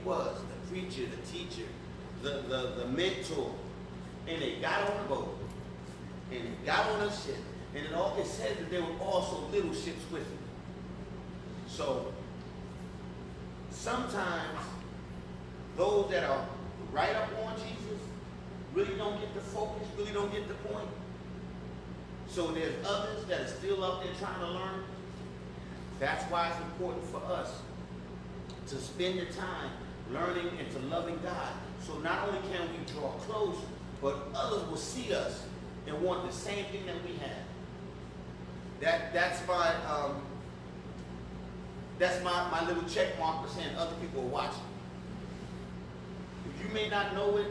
was, the preacher, the teacher, the mentor. And they got on the boat. And they got on a ship. And it said that there were also little ships with them. So sometimes those that are right up on Jesus really don't get the focus, really don't get the point. So there's others that are still up there trying to learn. That's why it's important for us to spend the time learning and to loving God. So not only can we draw close, but others will see us and want the same thing that we have. That's my little check mark for saying other people are watching. If you may not know it,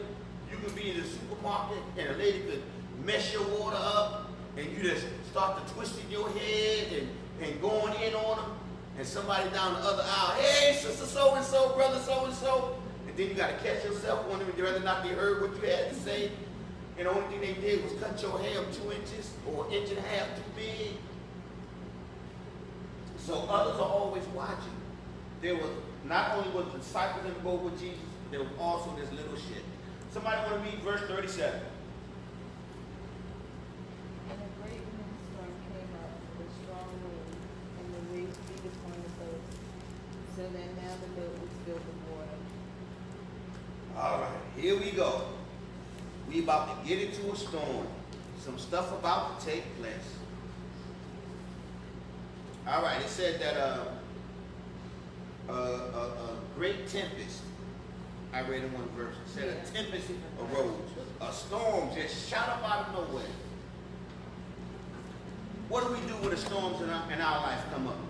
you could be in the supermarket and a lady could mess your water up and you just start to twisting your head and going in on them, and somebody down the other aisle, hey, sister so-and-so, brother so-and-so, and then you got to catch yourself wondering whether or not they heard what you had to say, and the only thing they did was cut your hair 2 inches or 1.5 inches too big. So others are always watching. There was, not only was the disciples in the boat with Jesus, but there was also this little ship. Somebody want to read verse 37? And a great windstorm came up with a strong wind, and the waves beat upon the boat, so that now the boat was filled with water. All right, here we go. We about to get into a storm. Some stuff about to take place. All right, it said that a great tempest, I read in one verse, it said a tempest arose. A storm just shot up out of nowhere. What do we do when the storms in our life come up?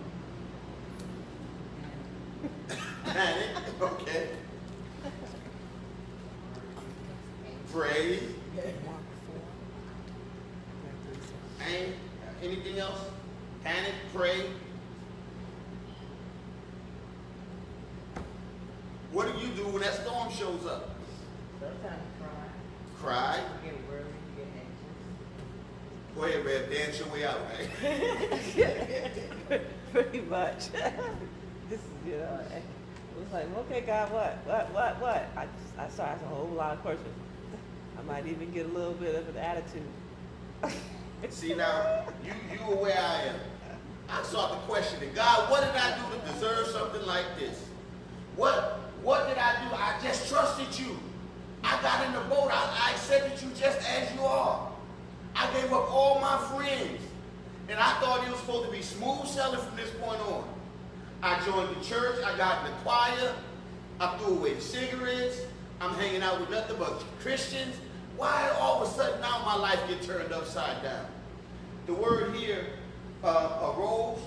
Panic, okay. Pray. And anything else? Panic, pray. What do you do when that storm shows up? Sometimes cry. Cry. Get worried, get anxious. Go ahead, Rev. Dance your way out, right? Pretty much. This is, you know, it was like, okay, God, what? I started a whole lot of questions. I might even get a little bit of an attitude. See now, you are where I am. I start to question it. God, what did I do to deserve something like this? What did I do? I just trusted you. I got in the boat. I accepted you just as you are. I gave up all my friends. And I thought it was supposed to be smooth sailing from this point on. I joined the church. I got in the choir. I threw away the cigarettes. I'm hanging out with nothing but Christians. Why all of a sudden now my life get turned upside down? The word here, arose,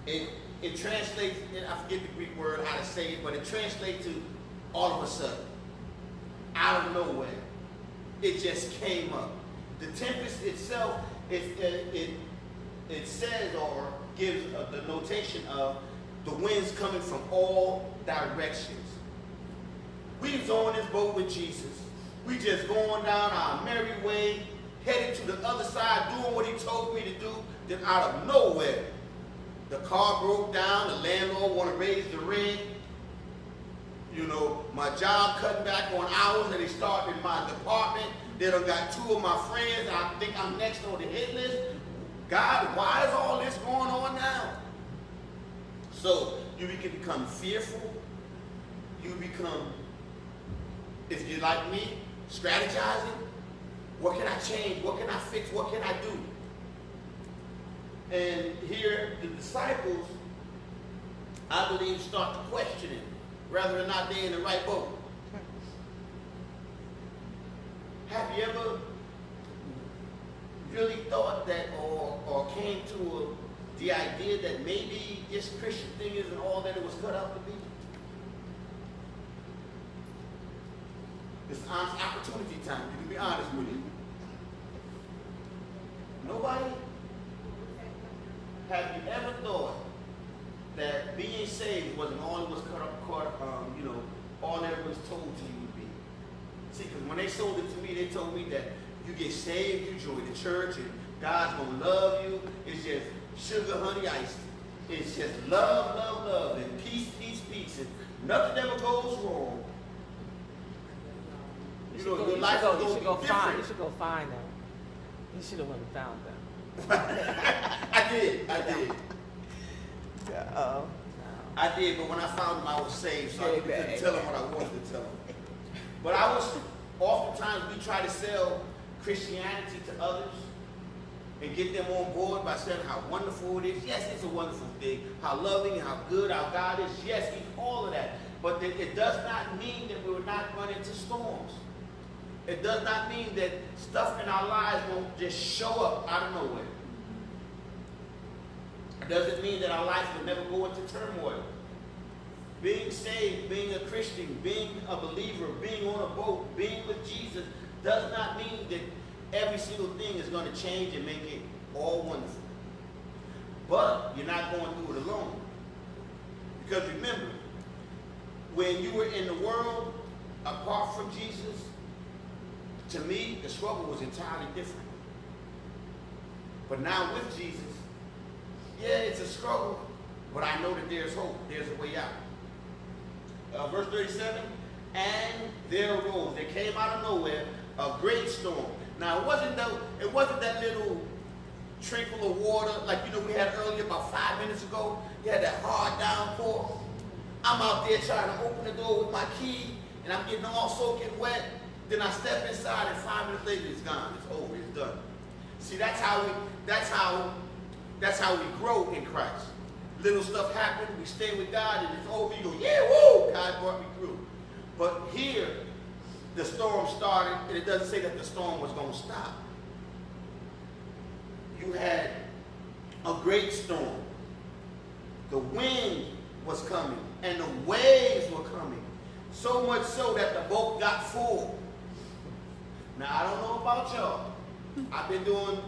it translates, I forget the Greek word, how to say it, but it translates to all of a sudden, out of nowhere. It just came up. The tempest itself, it says or gives the notation of the winds coming from all directions. We was on this boat with Jesus. We just going down our merry way, headed to the other side, doing what he told me to do. Then out of nowhere, the car broke down. The landlord want to raise the rent. You know, my job cutting back on hours, and they started in my department. Then I got 2 of my friends. I think I'm next on the hit list. God, why is all this going on now? So you can become fearful. You become, if you're like me, strategizing. What can I change? What can I fix? What can I do? And here, the disciples, I believe, start to question it, rather than not they in the right boat. Have you ever really thought that, or came to the idea that maybe this Christian thing isn't all that it was cut out to be? It's opportunity time. You can be honest with you. Nobody? Have you ever thought that being saved wasn't all it was all that it was told to you would be? See, because when they sold it to me, they told me that you get saved, you join the church, and God's going to love you. It's just sugar, honey, ice. It's just love, love, love, and peace, peace, peace. And Nothing ever goes wrong. You know, should your go, life is you going should to go be find. different. You should go find them. You should have went and found them. I did. Oh. I did, but when I found them, I was saved, so I couldn't tell them what I wanted to tell them. But oftentimes we try to sell Christianity to others and get them on board by saying how wonderful it is. Yes, it's a wonderful thing. How loving, how good our God is. Yes, all of that. But it does not mean that we will not run into storms. It does not mean that stuff in our lives won't just show up out of nowhere. It doesn't mean that our life will never go into turmoil. Being saved, being a Christian, being a believer, being on a boat, being with Jesus does not mean that every single thing is going to change and make it all wonderful. But you're not going through it alone. Because remember, when you were in the world apart from Jesus, to me, the struggle was entirely different. But now with Jesus, yeah, it's a struggle, but I know that there's hope. There's a way out. Verse 37, and there arose, there came out of nowhere, a great storm. Now, it wasn't that little trickle of water like, we had earlier about 5 minutes ago. You had that hard downpour. I'm out there trying to open the door with my key, and I'm getting all soaking wet. Then I step inside, and 5 minutes later, it's gone. It's over. It's done. See, that's how we grow in Christ. Little stuff happens, we stay with God, and it's over. You go, yeah, woo! God brought me through. But here, the storm started, and it doesn't say that the storm was going to stop. You had a great storm. The wind was coming, and the waves were coming. So much so that the boat got full. Now, I don't know about y'all. I've been doing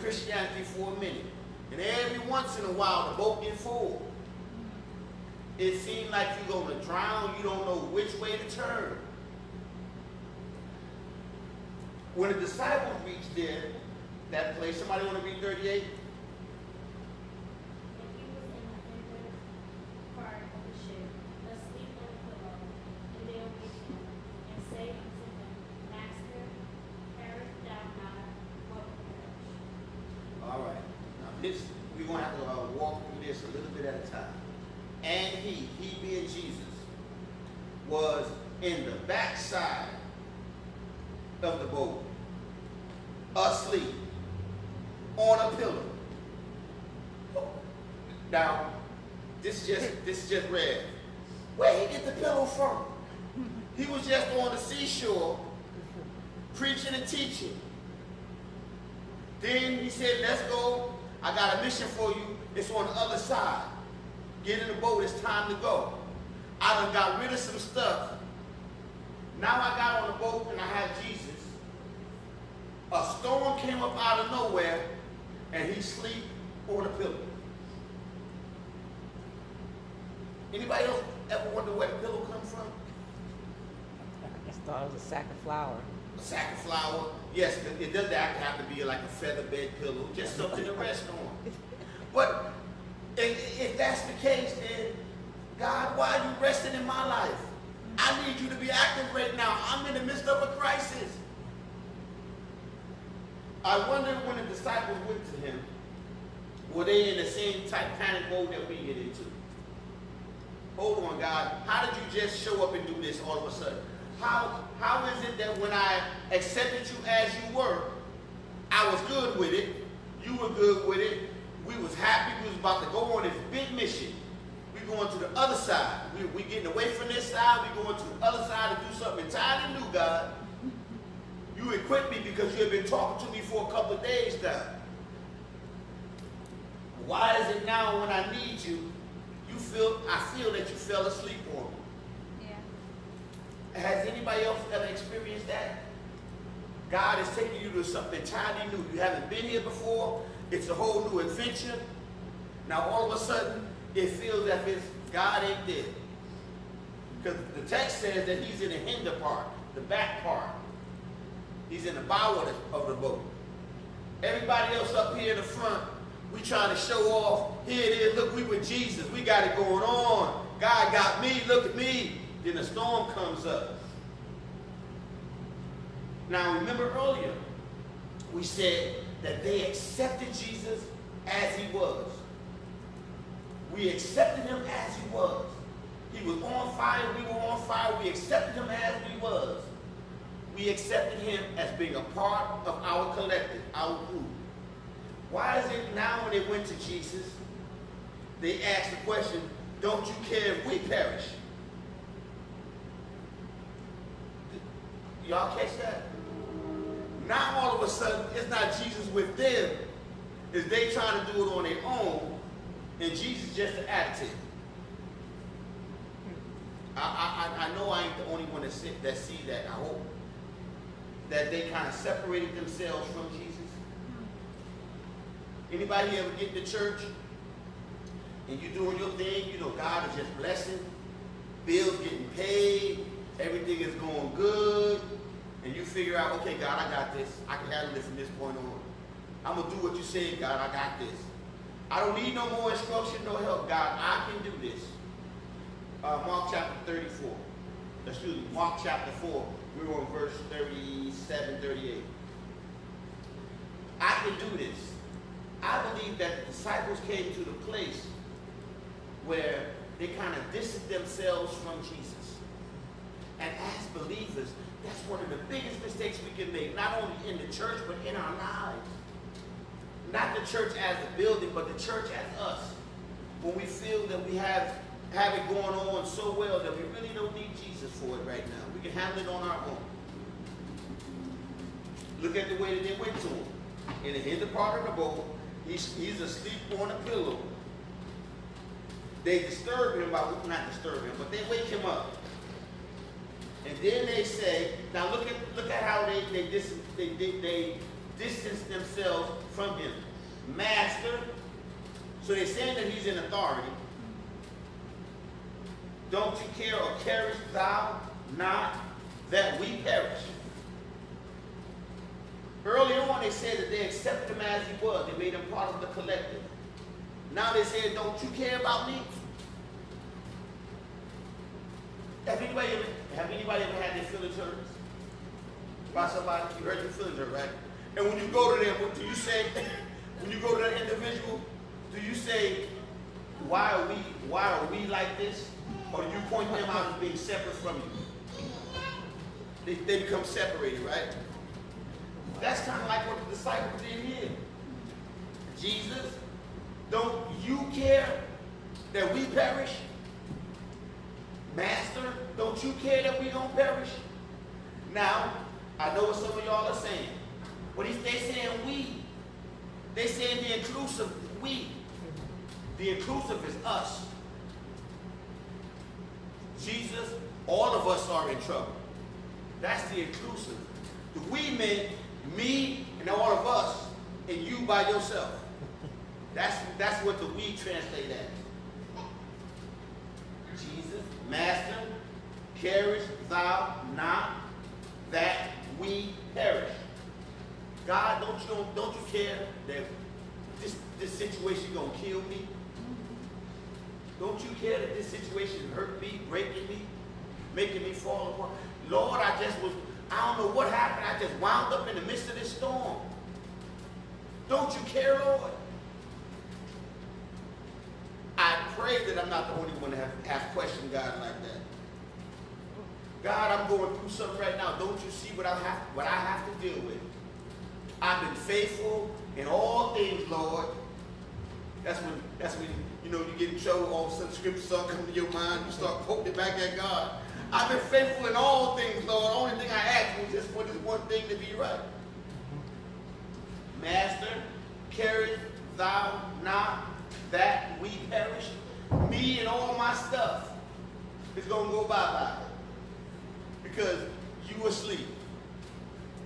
Christianity for a minute. And every once in a while, the boat gets full. It seems like you're going to drown. You don't know which way to turn. When the disciples reached that place, somebody want to read 38? We're going to have to walk through this a little bit at a time. And he being Jesus, was in the backside of the boat, asleep, on a pillow. Now, this is just red. Where he get the pillow from? He was just on the seashore, preaching and teaching. Then he said, let's go. I got a mission for you. It's on the other side. Get in the boat. It's time to go. I done got rid of some stuff. Now I got on the boat and I had Jesus. A storm came up out of nowhere and he sleep on a pillow. Anybody else ever wonder where the pillow comes from? I just thought it was a sack of flour. A sack of flour. Yes, it doesn't have to be like a feather bed pillow, just something to rest on. But if that's the case, then God, why are you resting in my life? I need you to be active right now. I'm in the midst of a crisis. I wonder when the disciples went to him, were they in the same type panic mode that we get into? Hold on, God. How did you just show up and do this all of a sudden? How is it that when I accepted you as you were, I was good with it, you were good with it, we was happy, we was about to go on this big mission. We going to the other side. We getting away from this side, we going to the other side to do something entirely new, God. You equipped me because you have been talking to me for a couple of days now. Why is it now when I need you, I feel that you fell asleep on me? Has anybody else ever experienced that? God is taking you to something entirely new. You haven't been here before. It's a whole new adventure. Now all of a sudden, it feels as if God ain't there. Because the text says that he's in the hinder part, the back part. He's in the bow of the boat. Everybody else up here in the front We trying to show off. Here it is. Look, we with Jesus. We got it going on. God got me. Look at me. Then a storm comes up. Now, remember earlier, we said that they accepted Jesus as he was. We accepted him as he was. He was on fire. We were on fire. We accepted him as he was. We accepted him as being a part of our collective, our group. Why is it now when they went to Jesus, they asked the question, don't you care if we perish? Y'all catch that? Now all of a sudden, it's not Jesus with them. It's they trying to do it on their own, and Jesus just an additive. I know I ain't the only one that see that. I hope that they kind of separated themselves from Jesus. Anybody ever get to church and you doing your thing, you know, God is just blessing, bills getting paid, everything is going good, and you figure out, okay, God, I got this. I can handle this from this point on. I'm going to do what you say, God, I got this. I don't need no more instruction, no help, God. I can do this. Mark chapter 34. Excuse me, Mark chapter 4. We're on verse 37, 38. I can do this. I believe that the disciples came to the place where they kind of distanced themselves from Jesus. And as believers, that's one of the biggest mistakes we can make, not only in the church, but in our lives. Not the church as a building, but the church as us. When we feel that we have it going on so well that we really don't need Jesus for it right now. We can handle it on our own. Look at the way that they went to him. In the hinder part of the boat, he's asleep on a pillow. They disturb him not disturb him, but they wake him up. And then they say, now look at how they distance themselves from him. Master, so they're saying that he's in authority. Don't you care, or carest thou not that we perish? Earlier on, they said that they accepted him as he was. They made him part of the collective. Now they said, don't you care about me? Have anybody ever had their feelings hurt by somebody? You heard your feelings hurt, right? And when you go to them, what do you say? When you go to that individual, do you say, why are we like this? Or do you point them out as being separate from you? They become separated, right? That's kind of like what the disciples did here. Jesus, don't you care that we perish? Master, don't you care that we don't perish? Now, I know what some of y'all are saying. But they saying we. They saying the inclusive we. The inclusive is us. Jesus, all of us are in trouble. That's the inclusive. The we meant me and all of us and you by yourself. That's what the we translate as. Jesus, Master, carest thou not that we perish? God, don't you care that this situation gonna kill me? Don't you care that this situation hurt me, breaking me, making me fall apart? Lord, I don't know what happened. I just wound up in the midst of this storm. Don't you care, Lord? I pray that I'm not the only one to have questioned God like that. God, I'm going through something right now. Don't you see what I have to deal with? I've been faithful in all things, Lord. That's when you get in trouble. All of a sudden, scriptures start coming to your mind. You start quoting it back at God. I've been faithful in all things, Lord. The only thing I asked was just for this one thing to be right. Master, carest thou not that we perish? Me and all my stuff is going to go bye-bye. Because you asleep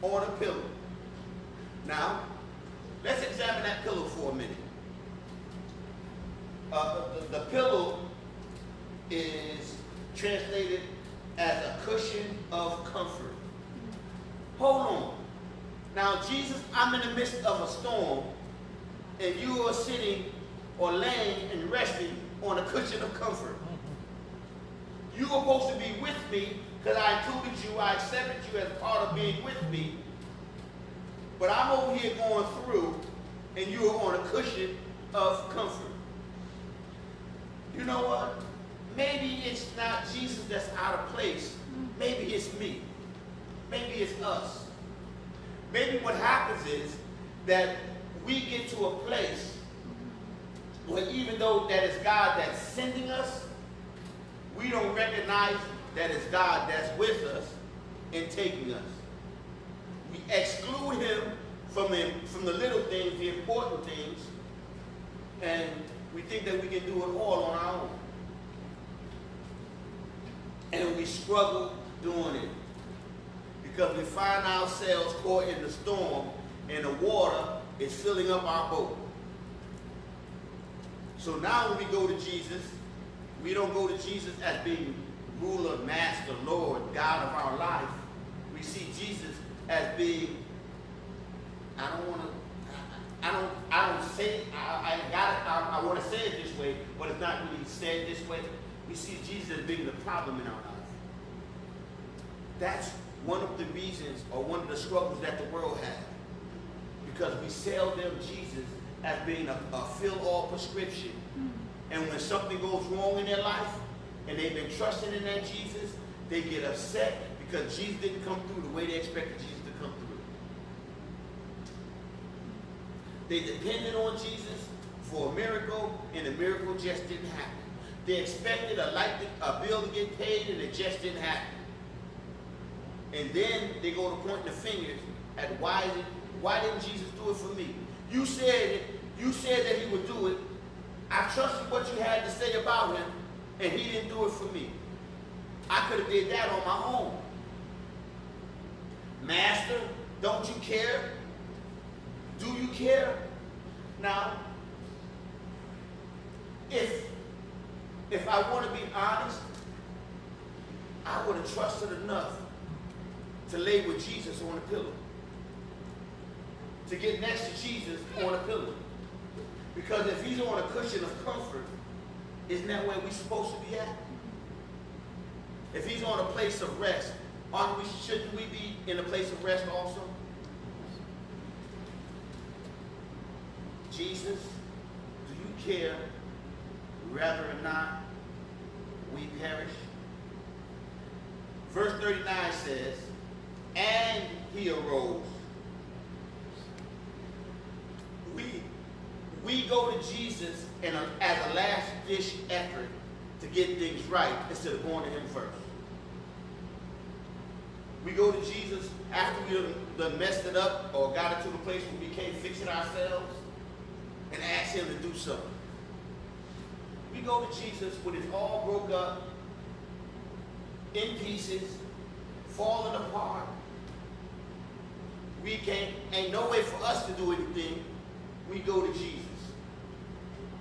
on a pillow. Now, let's examine that pillow for a minute. The pillow is translated as a cushion of comfort. Hold on. Now, Jesus, I'm in the midst of a storm, and you are sitting or laying and resting on a cushion of comfort. You're supposed to be with me because I included you, I accepted you as part of being with me. But I'm over here going through, and you are on a cushion of comfort. You know what? Maybe it's not Jesus that's out of place. Maybe it's me. Maybe it's us. Maybe what happens is that we get to a place where even though that is God that's sending us, we don't recognize that it's God that's with us and taking us. We exclude him from the little things, the important things, and we think that we can do it all on our own. And we struggle doing it because we find ourselves caught in the storm and the water is filling up our boat. So now when we go to Jesus, we don't go to Jesus as being ruler, master, Lord, God of our life. We see Jesus as being, I want to say it this way, but it's not really said this way. We see Jesus as being the problem in our life. That's one of the reasons, or one of the struggles that the world has. Because we sell them Jesus as being a fill-all prescription. And when something goes wrong in their life, and they've been trusting in that Jesus, they get upset because Jesus didn't come through the way they expected Jesus to come through. They depended on Jesus for a miracle, and the miracle just didn't happen. They expected a bill to get paid, and it just didn't happen. And then they go to pointing the fingers at why didn't Jesus do it for me? You said that he would do it. I trusted what you had to say about him, and he didn't do it for me. I could have did that on my own. Master, don't you care? Do you care? Now, if I want to be honest, I would have trusted enough to lay with Jesus on a pillow. To get next to Jesus on a pillow. Because if he's on a cushion of comfort, isn't that where we're supposed to be at? If he's on a place of rest, shouldn't we be in a place of rest also? Jesus, do you care whether or not we perish? Verse 39 says, and he arose. We go to Jesus as a last ditch effort to get things right instead of going to him first. We go to Jesus after we done messed it up or got it to the place where we can't fix it ourselves and ask him to do something. We go to Jesus when it's all broke up, in pieces, falling apart. Ain't no way for us to do anything. We go to Jesus.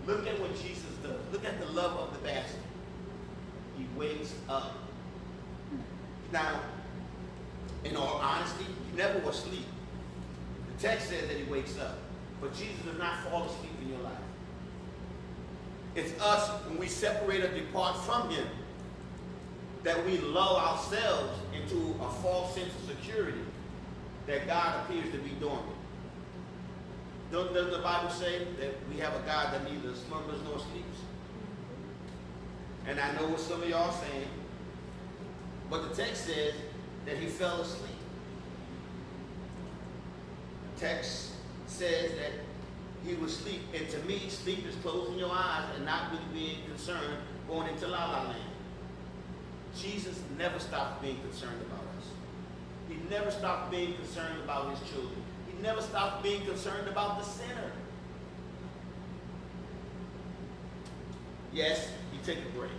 Look at what Jesus does. Look at the love of the master. He wakes up. Now, in all honesty, he never was asleep. The text says that he wakes up. But Jesus does not fall asleep in your life. It's us, when we separate or depart from him, that we lull ourselves into a false sense of security that God appears to be dormant. Doesn't the Bible say that we have a God that neither slumbers nor sleeps? And I know what some of y'all are saying, but the text says that he fell asleep. The text says that he was asleep, and to me, sleep is closing your eyes and not really being concerned going into La La Land. Jesus never stopped being concerned about us. He never stopped being concerned about his children. He never stopped being concerned about the sinner. Yes, he took a break.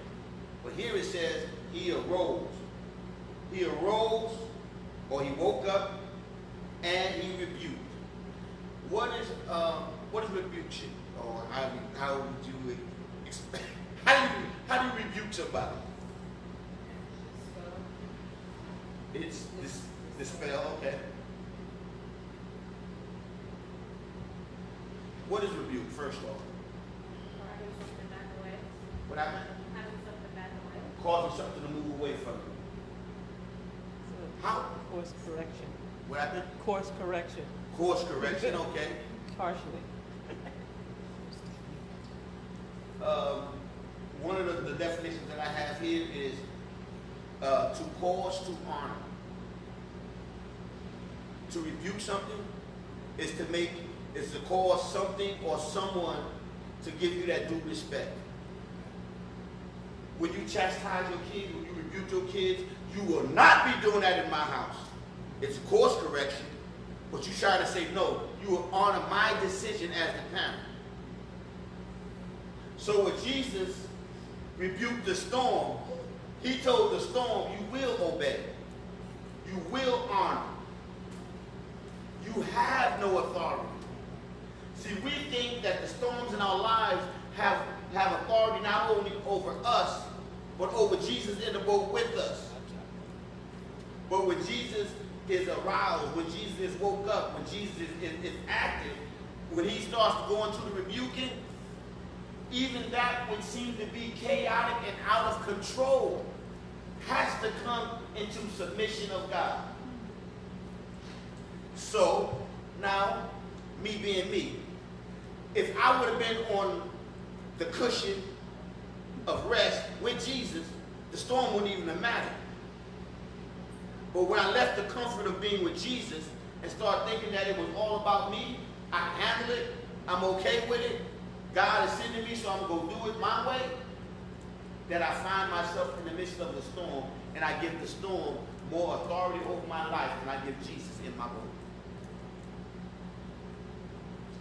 But here it says he arose. He arose, or he woke up, and he rebuked. What is rebuke? Or how would you expect? How do you rebuke somebody? It's this spell, okay. What is rebuke, first off? Having something back away. What happened? Having something back away. Causing something to move away from you. So, How? course correction. What happened? Course correction. Course correction, okay. Partially. One of the definitions that I have here is to cause to honor. To rebuke something is to cause something or someone to give you that due respect. When you chastise your kids, when you rebuke your kids, you will not be doing that in my house. It's a course correction, but you try to say, no, you will honor my decision as the parent. So when Jesus rebuked the storm, he told the storm, you will obey. You will honor. You have no authority. See, we think that the storms in our lives have authority not only over us, but over Jesus in the boat with us. But when Jesus is aroused, when Jesus is woke up, when Jesus is active, when he starts to go into the rebuking, even that which seems to be chaotic and out of control has to come into submission of God. So, now, me being me, if I would have been on the cushion of rest with Jesus, the storm wouldn't even have mattered. But when I left the comfort of being with Jesus and started thinking that it was all about me, I can handle it, I'm okay with it, God is sending me, so I'm going to do it my way, that I find myself in the midst of the storm, and I give the storm more authority over my life than I give Jesus in my boat.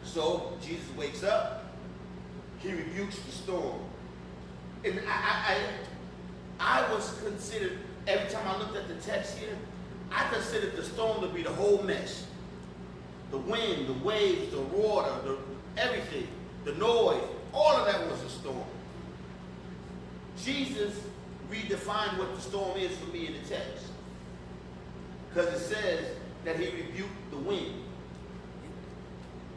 So Jesus wakes up, he rebukes the storm. And I was considered, every time I looked at the text here, I considered the storm to be the whole mess. The wind, the waves, the water, everything, the noise, all of that was a storm. Jesus redefined what the storm is for me in the text. Because it says that he rebuked the wind.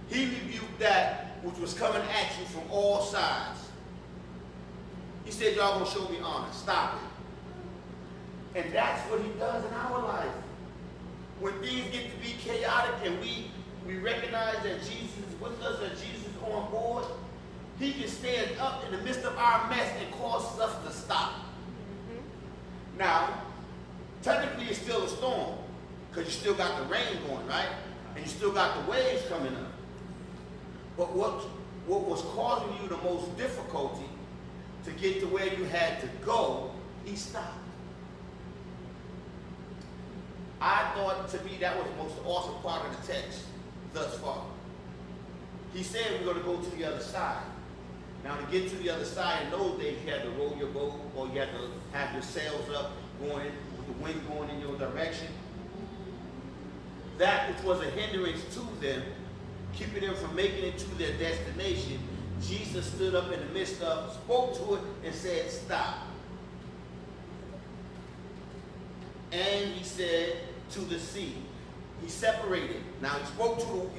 He rebuked that which was coming at you from all sides. He said, y'all gonna show me honor. Stop it. And that's what he does in our life. When things get to be chaotic and we recognize that Jesus is with us, that Jesus is on board, he can stand up in the midst of our mess and cause us to stop. Mm-hmm. Now, technically it's still a storm, because you still got the rain going, right? And you still got the waves coming up. But what was causing you the most difficulty to get to where you had to go, he stopped. I thought, to me, that was the most awesome part of the text thus far. He said we're going to go to the other side. Now, to get to the other side, in those days, you had to row your boat, or you had to have your sails up, going with the wind going in your direction. That which was a hindrance to them, keeping them from making it to their destination, Jesus stood up in the midst of, spoke to it, and said, stop. And he said to the sea, he separated. Now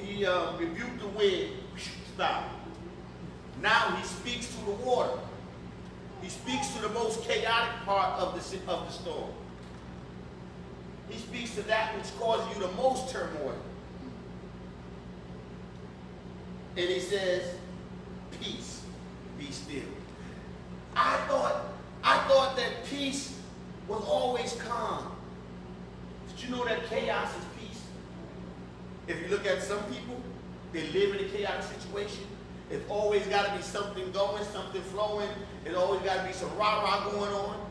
he rebuked the wind, stop. Now he speaks to the water. He speaks to the most chaotic part of the storm. He speaks to that which causes you the most turmoil. And he says, peace, be still. I thought that peace was always calm. Did you know that chaos is peace? If you look at some people, they live in a chaotic situation. It's always got to be something going, something flowing. There's always got to be some rah-rah going on.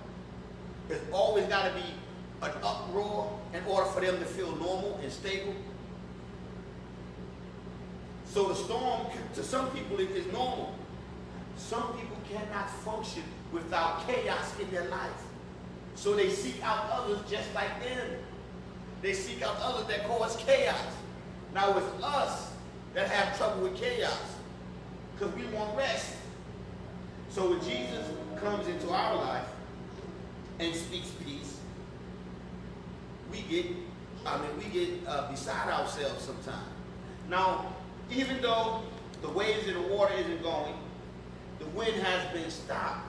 There's always got to be an uproar in order for them to feel normal and stable. So the storm, to some people, is normal. Some people cannot function without chaos in their life. So they seek out others just like them. They seek out others that cause chaos. Now it's us that have trouble with chaos, because we want rest. So when Jesus comes into our life and speaks peace, we get beside ourselves sometimes. Now, even though The waves and the water isn't going. The wind has been stopped.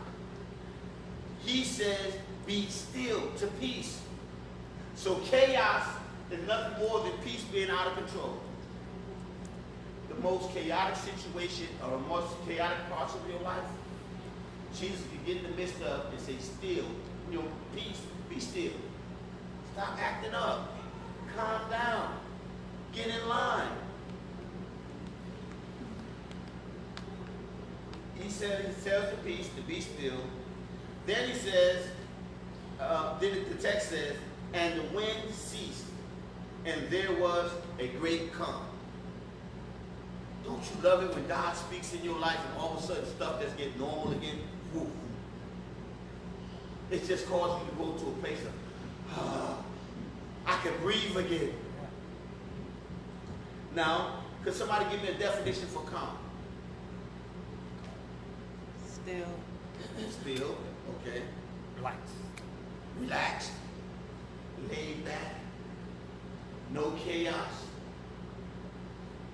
He says, be still, to peace. So chaos is nothing more than peace being out of control. The most chaotic situation or the most chaotic parts of your life, Jesus can get in the midst of and say, still, peace, be still. Stop acting up. Calm down. Get in line. He tells the peace to be still. Then he says, then the text says, and the wind ceased, and there was a great calm. Don't you love it when God speaks in your life and all of a sudden stuff just gets normal again? Woo. It just causes you to go to a place of, I can breathe again. Now, could somebody give me a definition for calm? Still. Still, okay. Relax. Relaxed, laid back, no chaos,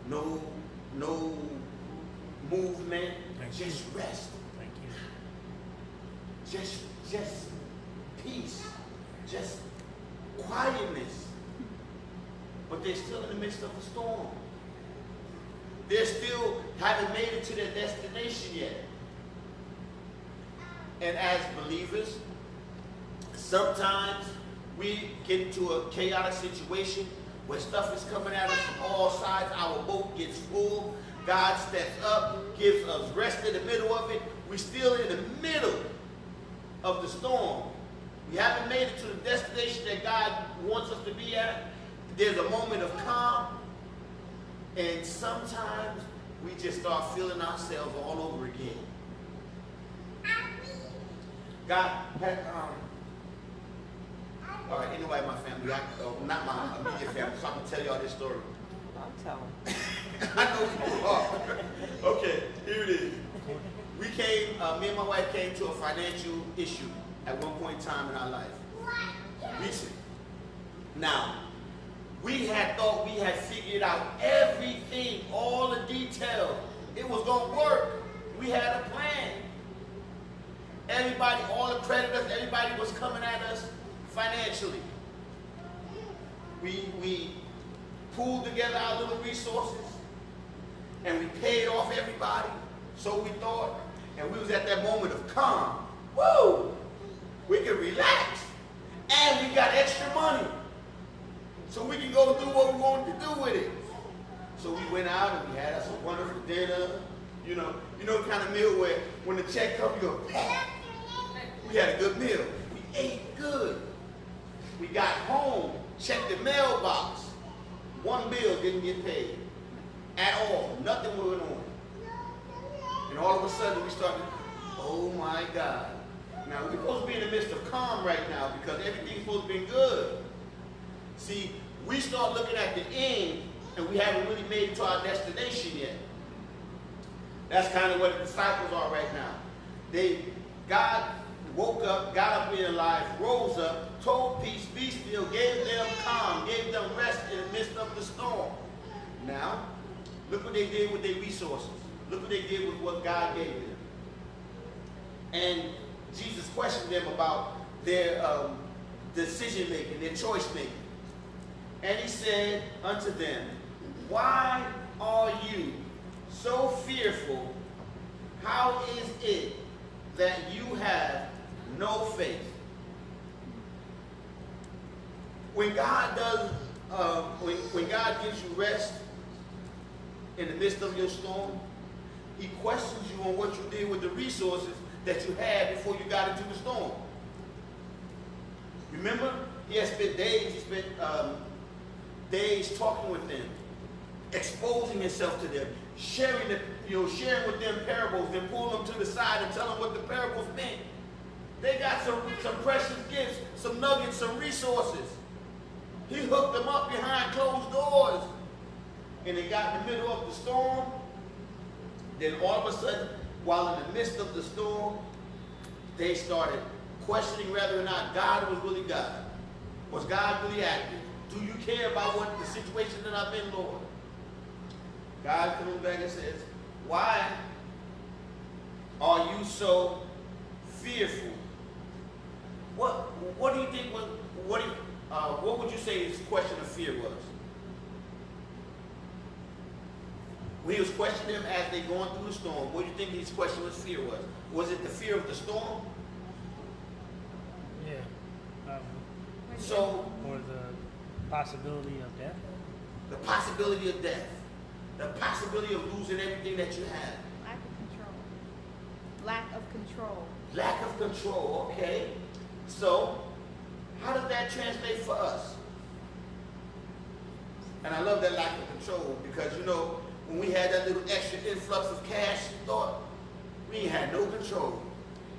no movement, Thank just you. rest, Thank you. just peace, just quietness. But they're still in the midst of a storm. They still haven't made it to their destination yet. And as believers, sometimes we get into a chaotic situation where stuff is coming at us from all sides. Our boat gets full. God steps up, gives us rest in the middle of it. We're still in the middle of the storm. We haven't made it to the destination that God wants us to be at. There's a moment of calm. And sometimes we just start feeling ourselves all over again. God had, all right, ain't nobody in my family, not my immediate family, so I'm going to tell y'all this story. I'm telling. I know you are. Okay, here it is. We came, me and my wife came to a financial issue at one point in time in our life. Recent. Now, we had thought we had figured out everything, all the details. It was going to work. We had a plan. Everybody, all the creditors, everybody was coming at us financially. We pooled together our little resources and we paid off everybody, so we thought, and we was at that moment of calm. Woo! We can relax and we got extra money, so we can go do what we wanted to do with it. So we went out and we had us a wonderful dinner, you know the kind of meal where when the check comes, you go, we had a good meal. We ate good. We got home, checked the mailbox. One bill didn't get paid at all. Nothing went on. And all of a sudden we started, oh my God. Now we're supposed to be in the midst of calm right now because everything's supposed to be good. See, we start looking at the end and we haven't really made it to our destination yet. That's kind of what the disciples are right now. God woke up, got up in their lives, rose up, told peace, be still, gave them calm, gave them rest in the midst of the storm. Now, look what they did with their resources. Look what they did with what God gave them. And Jesus questioned them about their decision making, their choice making. And he said unto them, why are you so fearful? How is it that you have no faith? When God does, when God gives you rest in the midst of your storm, he questions you on what you did with the resources that you had before you got into the storm. Remember, he had spent days talking with them, exposing himself to them, sharing with them parables, and pulling them to the side and telling them what the parables meant. They got some precious gifts, some nuggets, some resources. He hooked them up behind closed doors. And they got in the middle of the storm. Then all of a sudden, while in the midst of the storm, they started questioning whether or not God was really God. Was God really active? Do you care about what the situation that I'm in, Lord? God comes back and says, Why are you so fearful? What do you think? What would you say his question of fear was? When he was questioning them as they going through the storm, what do you think his question of fear was? Was it the fear of the storm? Yeah. So, Or the possibility of death. the possibility of death, the possibility of losing everything that you have. Lack of control. Lack of control. Lack of control, okay. So, how does that translate for us? And I love that lack of control because, you know, when we had that little extra influx of cash, thought, we ain't had no control.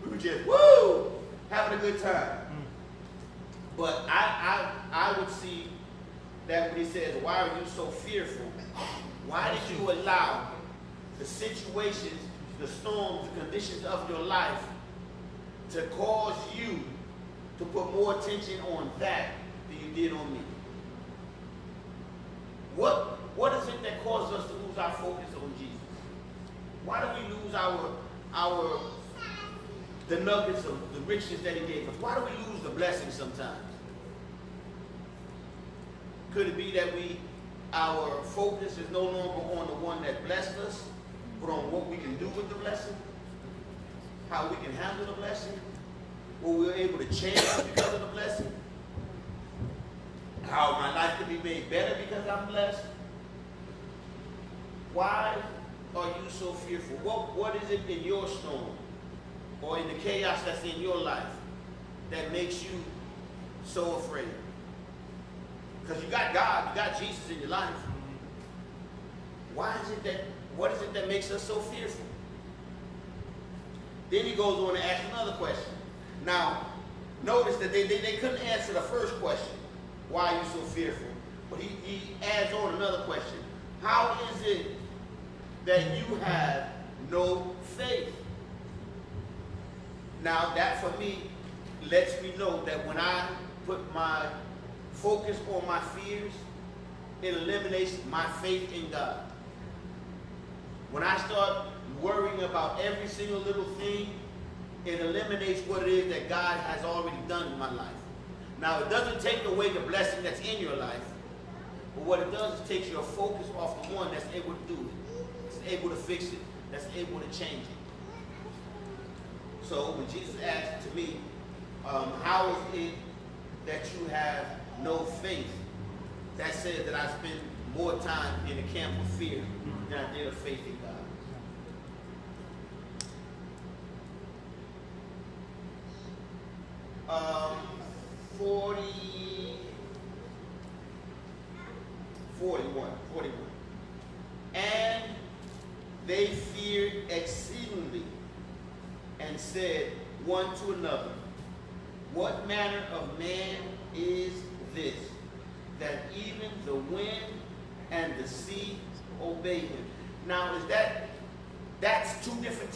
We were just, woo, having a good time. But I would see that when he says, why are you so fearful? Why did you allow the situations, the storms, the conditions of your life to cause you to put more attention on that than you did on me? What is it that causes us to lose our focus on Jesus? Why do we lose the nuggets of the riches that he gave us? Why do we lose the blessings sometimes? Could it be that our focus is no longer on the one that blessed us, but on what we can do with the blessing? How we can handle the blessing? What we're able to change because of the blessing? How my life can be made better because I'm blessed? Why are you so fearful? What is it in your storm or in the chaos that's in your life that makes you so afraid? Because you got God, you got Jesus in your life. What is it that makes us so fearful? Then he goes on to ask another question. Now, notice that they couldn't answer the first question. Why are you so fearful? But he adds on another question. How is it that you have no faith? Now, that for me lets me know that when I put my focus on my fears, it eliminates my faith in God. When I start worrying about every single little thing, it eliminates what it is that God has already done in my life. Now, it doesn't take away the blessing that's in your life, but what it does is takes your focus off the one that's able to do it, that's able to fix it, that's able to change it. So when Jesus asked to me, how is it that you have no faith? That says that I spend more time in the camp of fear than I did of faith in God. 41. And they feared exceedingly and said one to another, what manner of man is this, that even the wind and the sea obey him? Now, that's two different types.